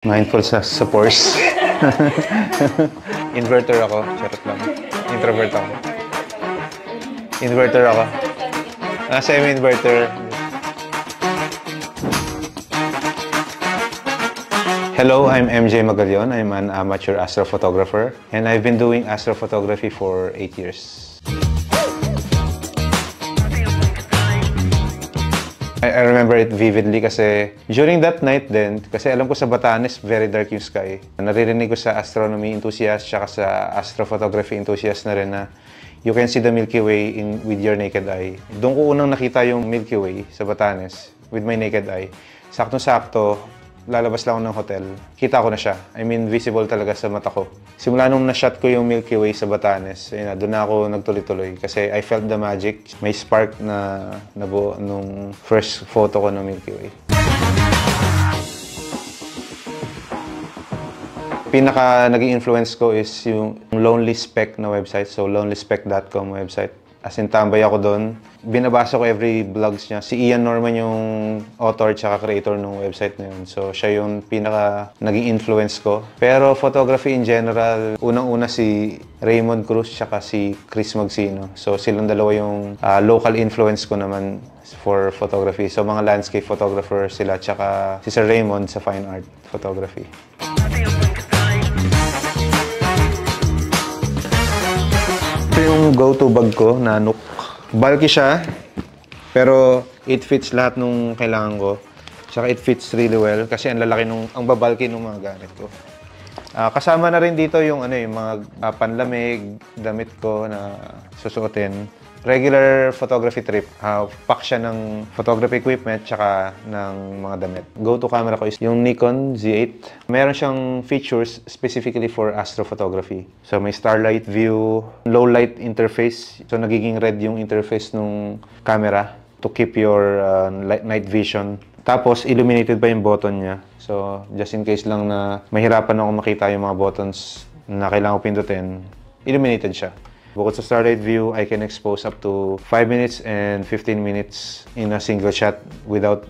Mindful sa pores. Inverter ako. Charot lang. Introvert ako. Inverter ako. Semi-inverter. Hello, I'm MJ Magalion. I'm an amateur astrophotographer. And I've been doing astrophotography for 8 years. I remember it vividly kasi during that night din, kasi alam ko sa Batanes, very dark yung sky. Naririnig ko sa astronomy enthusiast tsaka sa astrophotography enthusiast na rin na you can see the Milky Way with your naked eye. Doon ko unang nakita yung Milky Way sa Batanes with my naked eye. Saktong-sakto, lalabas lang ako ng hotel. Kita ko na siya. I mean, visible talaga sa mata ko. Simula nung na-shot ko yung Milky Way sa Batanes, doon na ako nagtuloy-tuloy. Kasi I felt the magic. May spark na nabuo nung first photo ko ng Milky Way. Pinaka naging influence ko is yung Lonely Speck na website. So, lonelyspeck.com website. As in, tambay ako doon. Binabasa ko every vlogs niya. Si Ian Norman yung author tsaka creator ng website na yun. So, siya yung pinaka naging influence ko. Pero photography in general, unang-una si Raymond Cruz tsaka si Chris Magsino. So, silang dalawa yung local influence ko naman for photography. So, mga landscape photographer sila tsaka si Sir Raymond sa fine art photography. Ito yung go-to bag ko na Nook. Bulky siya, pero it fits lahat nung kailangan ko. Tsaka it fits really well kasi ang lalaki ang babalky nung mga gamit ko. Kasama na rin dito yung yung mga panlamig, damit ko na susuotin. Regular photography trip. Pack siya ng photography equipment tsaka ng mga damit. Go-to camera ko is yung Nikon Z8. Meron siyang features specifically for astrophotography. So may starlight view, low light interface. So nagiging red yung interface ng camera to keep your night vision. Tapos illuminated pa yung button niya. So just in case lang na mahirapan ako makita yung mga buttons na kailangan ko pindutin, illuminated siya. Bukod sa starlight view, I can expose up to 5 minutes and 15 minutes in a single shot without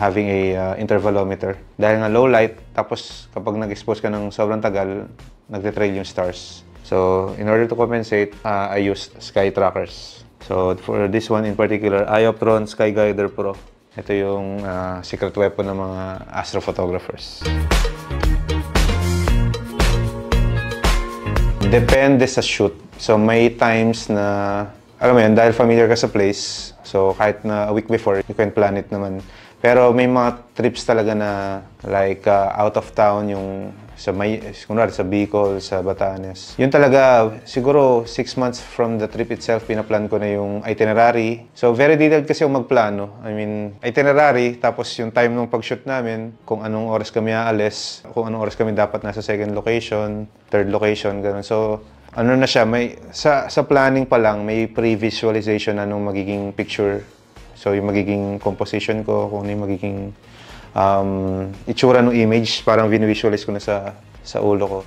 having a intervalometer. Dahil nga low light, tapos kapag nag-expose ka ng sobrang tagal, nagte-trail yung stars. So, in order to compensate, I use sky trackers. So, for this one in particular, Ioptron Skyguider Pro. Ito yung secret weapon ng mga astrophotographers. Depende sa shoot. So, may times na, alam mo yun, dahil familiar ka sa place, so kahit na a week before, you can plan it naman. Pero may mga trips talaga na, like, out of town, yung kunwari sa Bicol, sa Batanes. Yun talaga, siguro 6 months from the trip itself, pinaplan ko na yung itinerary. So, very detailed kasi yung magplano. I mean, itinerary, tapos yung time ng pag-shoot namin, kung anong oras kami aalis, kung anong oras kami dapat nasa second location, third location, gano'n. So, ano na siya, sa planning pa lang, may pre-visualization na nung magiging picture. So, yung magiging composition ko, kung ano yung magiging itsura ng image, parang visualize ko na sa ulo ko.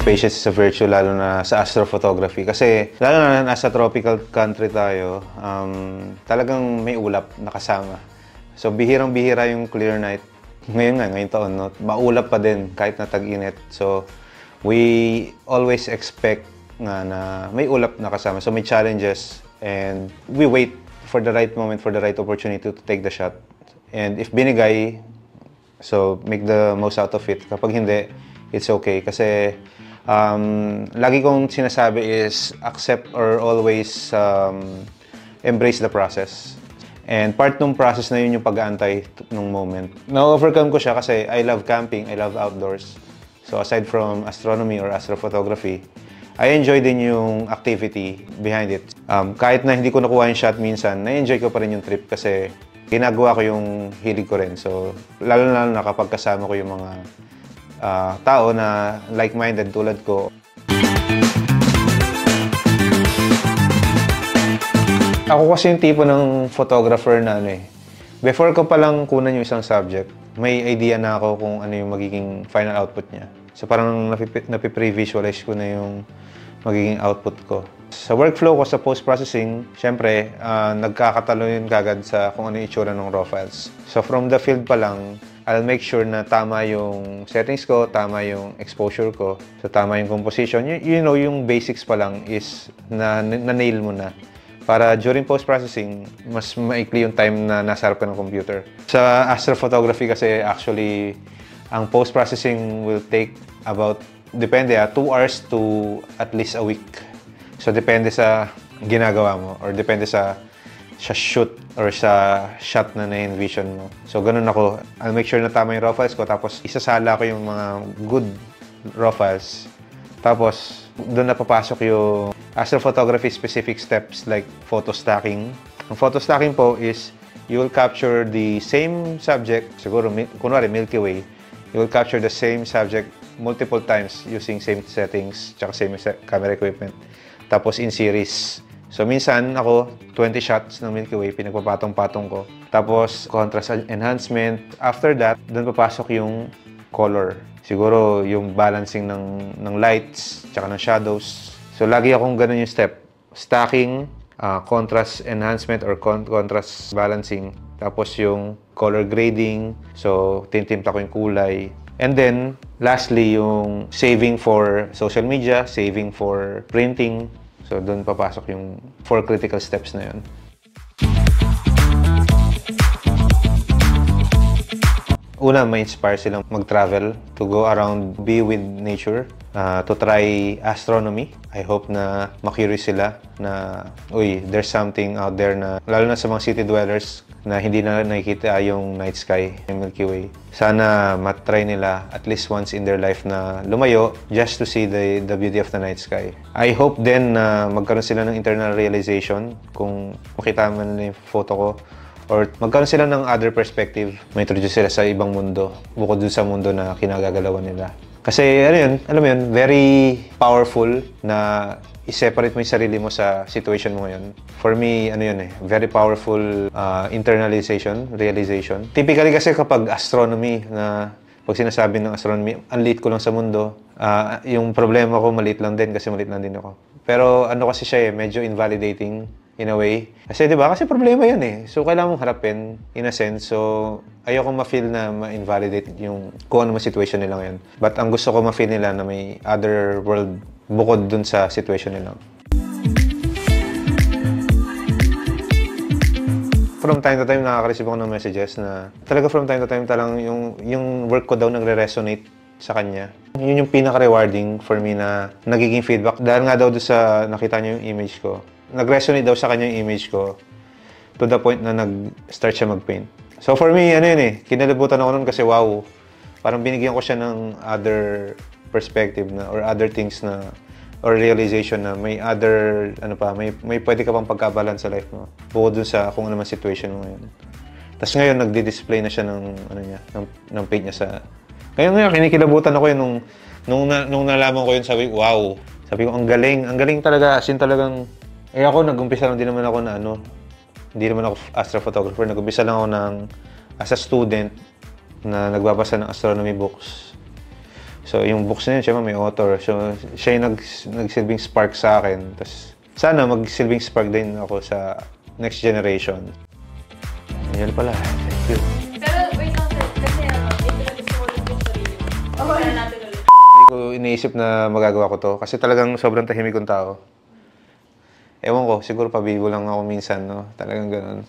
Patience is a virtue, lalo na sa astrophotography. Kasi, lalo na nasa tropical country tayo, talagang may ulap na kasama. So, bihirang-bihira yung clear night. Ngayong taon, no? Maulap pa din kahit na tag-init. So, we always expect nga na may ulap na kasama. So, may challenges and we wait for the right moment, for the right opportunity to take the shot. And if binigay, so make the most out of it. Kapag hindi, it's okay. Kasi lagi kong sinasabi is accept or always embrace the process. And part ng process na yun yung pag-aantay ng moment. Na-overcome ko siya kasi I love camping, I love outdoors. So aside from astronomy or astrophotography, I enjoy din yung activity behind it. Kahit na hindi ko nakuha yung shot minsan, na-enjoy ko pa rin yung trip kasi ginagawa ko yung hilig ko rin. So lalo na kapag kasama ko yung mga tao na like-minded tulad ko. Ako kasi yung tipo ng photographer na before ko palang kunan yung isang subject, may idea na ako kung ano yung magiging final output niya. So parang napi-pre-visualize ko na yung magiging output ko. Sa workflow ko sa post-processing, syempre, nagkakatalo yun kagad sa kung ano yung itsura ng raw files. So from the field pa lang, I'll make sure na tama yung settings ko, tama yung exposure ko, so tama yung composition. You know, yung basics pa lang is na-nail mo na. Para during post-processing, mas maikli yung time na nasa harap ka ng computer. Sa astrophotography kasi actually, ang post-processing will take about, depende 2 hours to at least a week. So, depende sa ginagawa mo or depende sa shoot or sa shot na na-envision mo. So, ganun ako. I'll make sure na tama yung raw files ko tapos isasala ko yung mga good raw files. Tapos, doon na papasok yung astrophotography specific steps like photo stacking. Ang photo stacking po is you will capture the same subject, siguro, kunwari Milky Way, you will capture the same subject multiple times using same settings tsaka same camera equipment. Tapos in series. So minsan ako, 20 shots ng Milky Way, pinagpapatong-patong ko. Tapos contrast enhancement. After that, doon papasok yung color. Siguro yung balancing ng lights tsaka ng shadows. So lagi akong ganun yung step. Stacking, contrast enhancement or contrast balancing. Tapos yung color grading. So tintimpla ko yung kulay. And then, lastly, yung saving for social media, saving for printing. So, doon papasok yung 4 critical steps na yun. Una, ma-inspire silang mag-travel to go around, be with nature, to try astronomy. I hope na ma-curious sila na, uy, there's something out there na, lalo na sa mga city dwellers, na hindi na nakikita yung night sky, yung Milky Way. Sana matry nila at least once in their life na lumayo just to see the beauty of the night sky. I hope then na magkaroon sila ng internal realization kung makita man nila yung photo ko or magkaroon sila ng other perspective, ma-introduce sila sa ibang mundo bukod dun sa mundo na kinagagalawan nila. Kasi ano yun, alam mo yun, very powerful na i-separate mo yung sarili mo sa situation mo ngayon. For me, ano yun very powerful internalization, realization. Typically kasi kapag astronomy, na pag sinasabi ng astronomy, ang liit ko lang sa mundo, yung problema ko maliit lang din kasi maliit lang din ako. Pero ano kasi siya medyo invalidating in a way. Kasi 'di ba? Kasi problema 'yun So kailangan mong harapin in a sense. So ayoko ma-feel na ma-invalidate yung kung ano man situation nila ngayon. But ang gusto ko ma-feel nila na may other world bukod dun sa situation nila. From time to time, nakaka-receive ako ng messages na talaga from time to time talang yung work ko daw nagre-resonate sa kanya. Yun yung pinaka-rewarding for me na nagiging feedback. Dahil nga daw doon sa nakita niya yung image ko. Nag-resonate daw sa kanya yung image ko to the point na nag-start siya mag-paint. So for me, ano yun kinalibutan ako nun kasi wow. Parang binigyan ko siya ng other perspective na or other things na or realization na may other may pwede ka pang pagkabalance sa life mo bukod dun sa kung ano man situation mo ngayon. Tapos ngayon nagdi-display na siya ng paint niya sa ngayon kinikilabutan ako yun nung nalaman ko yun, sabi ko wow, sabi ko ang galing talaga, as in talagang ako nag-umpisa lang din naman ako na hindi naman ako astrophotographer, nag-umpisa lang ako as a student na nagbabasa ng astronomy books. So, yung books na yun, siya may author. So, siya yung nagsilbing spark sa akin. Tapos, sana magsilbing spark din ako sa next generation. Yan pala. Thank you. Pero, wait lang sir. Kasi, introduce mo ulit yung sarili mo. Kaya natin ulit. Hindi ko iniisip na magagawa ko to. Kasi talagang sobrang tahimik kong tao. Ewan ko, siguro pabibo lang ako minsan, no? Talagang ganun.